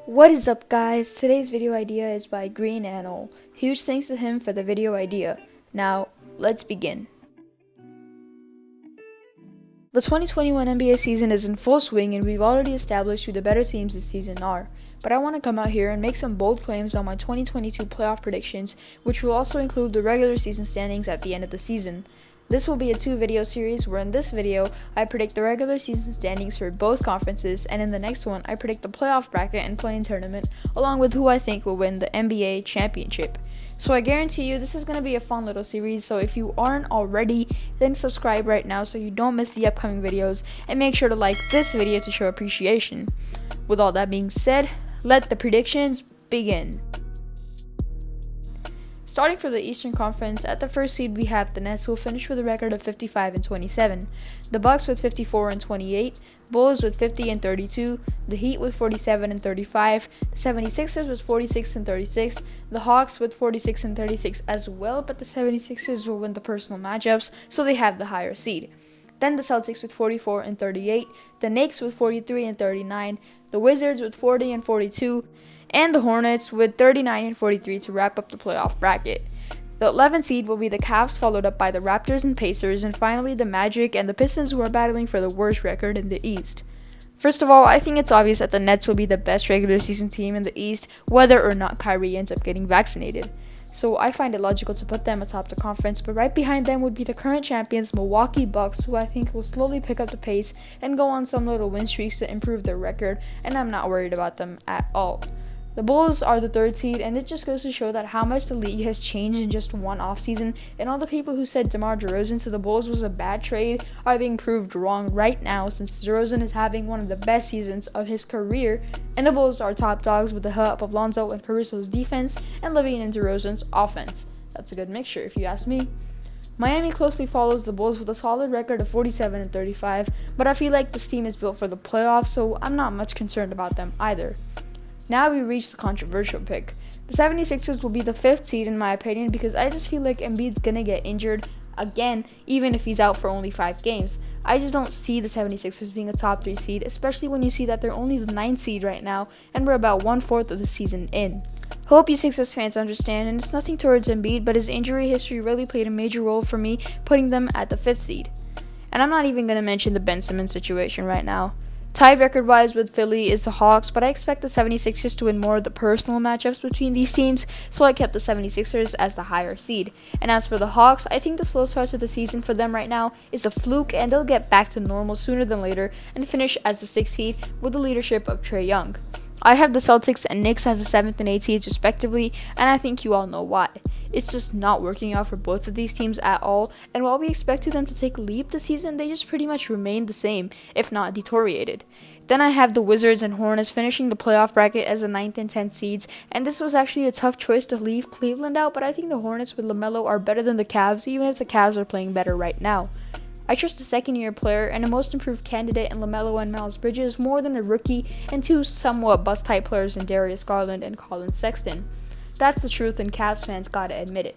What is up, guys? Today's video idea is by Green Anole. Huge thanks to him for the video idea. Now, let's begin. The 2021 NBA season is in full swing and we've already established who the better teams this season are. But I want to come out here and make some bold claims on my 2022 playoff predictions, which will also include the regular season standings at the end of the season. This will be a 2-video series where in this video, I predict the regular season standings for both conferences, and in the next one, I predict the playoff bracket and play-in tournament, along with who I think will win the NBA championship. So I guarantee you this is going to be a fun little series, so if you aren't already, then subscribe right now so you don't miss the upcoming videos, and make sure to like this video to show appreciation. With all that being said, let the predictions begin. Starting for the Eastern Conference, at the first seed we have the Nets, who will finish with a record of 55-27, the Bucks with 54-28, Bulls with 50-32, the Heat with 47-35, the 76ers with 46-36, the Hawks with 46-36 as well, but the 76ers will win the personal matchups, so they have the higher seed. Then the Celtics with 44-38, the Knicks with 43-39, the Wizards with 40-42, and the Hornets with 39-43 to wrap up the playoff bracket. The 11th seed will be the Cavs, followed up by the Raptors and Pacers, and finally the Magic and the Pistons, who are battling for the worst record in the East. First of all, I think it's obvious that the Nets will be the best regular season team in the East, whether or not Kyrie ends up getting vaccinated. So I find it logical to put them atop the conference, but right behind them would be the current champions Milwaukee Bucks, who I think will slowly pick up the pace and go on some little win streaks to improve their record, and I'm not worried about them at all. The Bulls are the 3rd seed, and it just goes to show that how much the league has changed in just one offseason, and all the people who said DeMar DeRozan to the Bulls was a bad trade are being proved wrong right now, since DeRozan is having one of the best seasons of his career, and the Bulls are top dogs with the help of Lonzo and Caruso's defense and LaVine and DeRozan's offense. That's a good mixture if you ask me. Miami closely follows the Bulls with a solid record of 47-35, but I feel like this team is built for the playoffs, so I'm not much concerned about them either. Now we reach the controversial pick. The 76ers will be the 5th seed in my opinion, because I just feel like Embiid's gonna get injured again, even if he's out for only 5 games. I just don't see the 76ers being a top 3 seed, especially when you see that they're only the 9th seed right now, and we're about 1/4 of the season in. Hope you Sixers fans understand, and it's nothing towards Embiid, but his injury history really played a major role for me, putting them at the 5th seed. And I'm not even gonna mention the Ben Simmons situation right now. Tied record-wise with Philly is the Hawks, but I expect the 76ers to win more of the personal matchups between these teams, so I kept the 76ers as the higher seed. And as for the Hawks, I think the slow start to the season for them right now is a fluke, and they'll get back to normal sooner than later and finish as the 6th seed with the leadership of Trae Young. I have the Celtics and Knicks as the 7th and 8th seeds respectively, and I think you all know why. It's just not working out for both of these teams at all, and while we expected them to take a leap this season, they just pretty much remained the same, if not deteriorated. Then I have the Wizards and Hornets finishing the playoff bracket as the 9th and 10th seeds, and this was actually a tough choice to leave Cleveland out, but I think the Hornets with LaMelo are better than the Cavs, even if the Cavs are playing better right now. I trust a second-year player and a most improved candidate in LaMelo and Miles Bridges more than a rookie and 2 somewhat bust-type players in Darius Garland and Colin Sexton. That's the truth, and Cavs fans gotta admit it.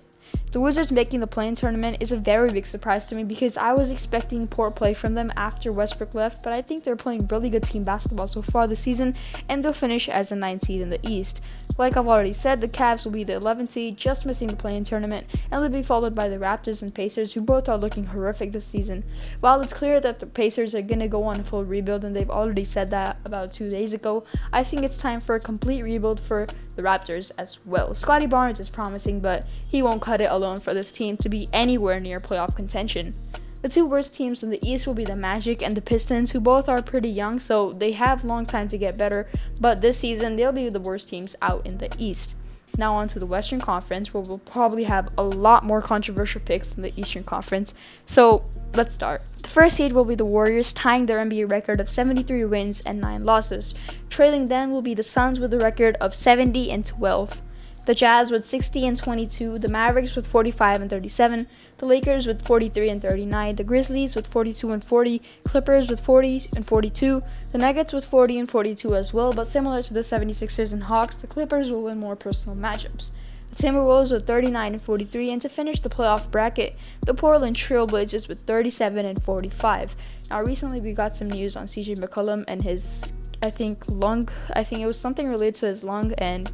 The Wizards making the play-in tournament is a very big surprise to me, because I was expecting poor play from them after Westbrook left, but I think they're playing really good team basketball so far this season, and they'll finish as the 9th seed in the East. Like I've already said, the Cavs will be the 11th seed, just missing the play-in tournament, and they'll be followed by the Raptors and Pacers, who both are looking horrific this season. While it's clear that the Pacers are going to go on a full rebuild, and they've already said that about 2 days ago, I think it's time for a complete rebuild for the Raptors as well. Scotty Barnes is promising, but he won't cut it alone for this team to be anywhere near playoff contention. The 2 worst teams in the East will be the Magic and the Pistons, who both are pretty young, so they have long time to get better, but this season they'll be the worst teams out in the East. Now on to the Western Conference, where we'll probably have a lot more controversial picks than the Eastern Conference. So let's start. The first seed will be the Warriors, tying their NBA record of 73 wins and 9 losses. Trailing them will be the Suns with a record of 70-12. The Jazz with 60-22, the Mavericks with 45-37, the Lakers with 43-39, the Grizzlies with 42-40, Clippers with 40-42, the Nuggets with 40-42 as well, but similar to the 76ers and Hawks, the Clippers will win more personal matchups. The Timberwolves with 39-43, and to finish the playoff bracket, the Portland Trail Blazers with 37-45. Now recently we got some news on CJ McCollum and his I think lung. I think it was something related to his lung, and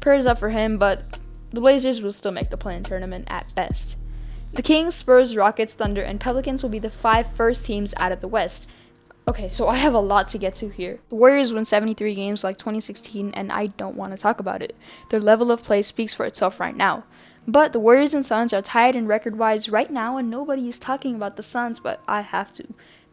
prayers up for him. But the Blazers will still make the play-in tournament at best. The Kings, Spurs, Rockets, Thunder, and Pelicans will be the 5 first teams out of the West. Okay, so I have a lot to get to here. The Warriors win 73 games like 2016, and I don't want to talk about it. Their level of play speaks for itself right now. But the Warriors and Suns are tied in record-wise right now, and nobody is talking about the Suns, but I have to.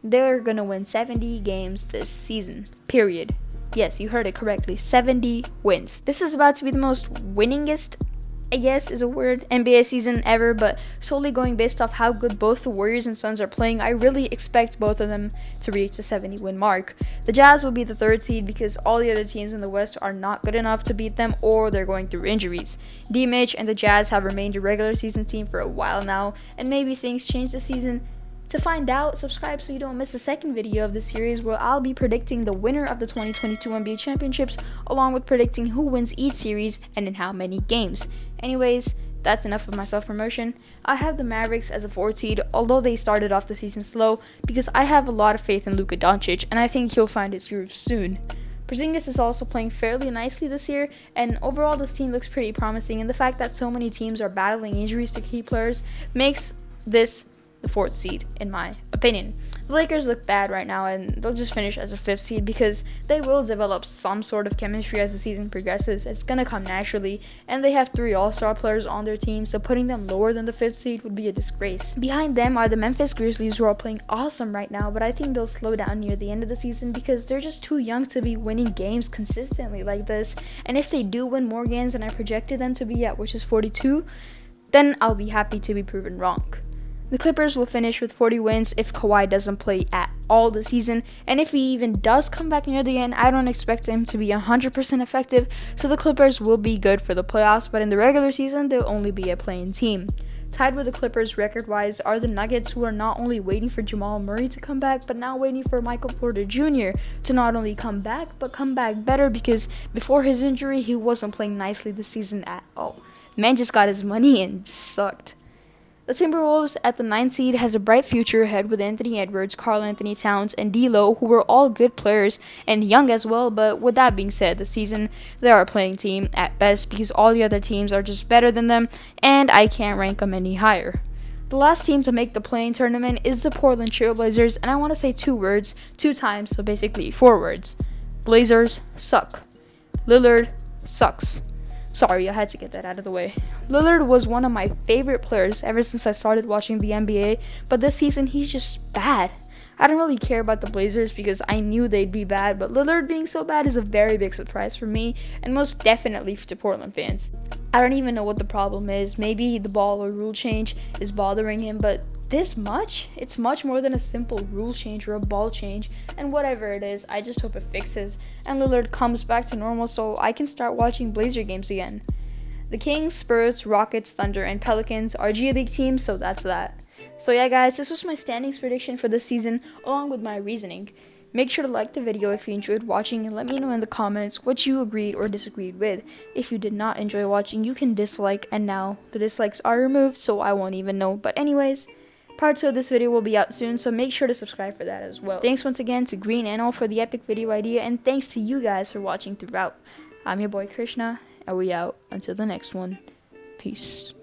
They're going to win 70 games this season, period. Yes, you heard it correctly, 70 wins. This is about to be the most winningest, I guess is a word, NBA season ever, but solely going based off how good both the Warriors and Suns are playing, I really expect both of them to reach the 70 win mark. The Jazz will be the 3rd seed because all the other teams in the West are not good enough to beat them, or they're going through injuries. D-Mitch and the Jazz have remained a regular season team for a while now, and maybe things change this season. To find out, subscribe so you don't miss the second video of the series where I'll be predicting the winner of the 2022 NBA Championships, along with predicting who wins each series and in how many games. Anyways, that's enough of my self-promotion. I have the Mavericks as a 4th seed, although they started off the season slow, because I have a lot of faith in Luka Doncic, and I think he'll find his groove soon. Porzingis is also playing fairly nicely this year, and overall this team looks pretty promising, and the fact that so many teams are battling injuries to key players makes this the 4th seed, in my opinion. The Lakers look bad right now, and they'll just finish as a 5th seed because they will develop some sort of chemistry as the season progresses. It's gonna come naturally, and they have 3 all-star players on their team, so putting them lower than the 5th seed would be a disgrace. Behind them are the Memphis Grizzlies, who are playing awesome right now, but I think they'll slow down near the end of the season because they're just too young to be winning games consistently like this, and if they do win more games than I projected them to be at, which is 42, then I'll be happy to be proven wrong. The Clippers will finish with 40 wins if Kawhi doesn't play at all this season, and if he even does come back near the end, I don't expect him to be 100% effective, so the Clippers will be good for the playoffs, but in the regular season, they'll only be a play-in team. Tied with the Clippers record-wise are the Nuggets, who are not only waiting for Jamal Murray to come back, but now waiting for Michael Porter Jr. to not only come back, but come back better, because before his injury, he wasn't playing nicely this season at all. Man just got his money and just sucked. The Timberwolves at the 9th seed has a bright future ahead with Anthony Edwards, Karl Anthony Towns, and D'Lo, who were all good players and young as well, but with that being said, this season they are a playing team at best because all the other teams are just better than them, and I can't rank them any higher. The last team to make the play-in tournament is the Portland Trail Blazers, and I want to say 2 words 2 times, so basically 4 words. Blazers suck. Lillard sucks. Sorry, I had to get that out of the way. Lillard was one of my favorite players ever since I started watching the NBA, but this season he's just bad. I don't really care about the Blazers because I knew they'd be bad, but Lillard being so bad is a very big surprise for me, and most definitely to Portland fans. I don't even know what the problem is. Maybe the ball or rule change is bothering him, but this much? It's much more than a simple rule change or a ball change, and whatever it is, I just hope it fixes, and Lillard comes back to normal so I can start watching Blazer games again. The Kings, Spurs, Rockets, Thunder, and Pelicans are G League teams, so that's that. So yeah guys, this was my standings prediction for this season, along with my reasoning. Make sure to like the video if you enjoyed watching, and let me know in the comments what you agreed or disagreed with. If you did not enjoy watching, you can dislike, and now the dislikes are removed, so I won't even know. But anyways, part 2 of this video will be out soon, so make sure to subscribe for that as well. Thanks once again to Green Anole for the epic video idea, and thanks to you guys for watching throughout. I'm your boy Krishna, and we out until the next one. Peace.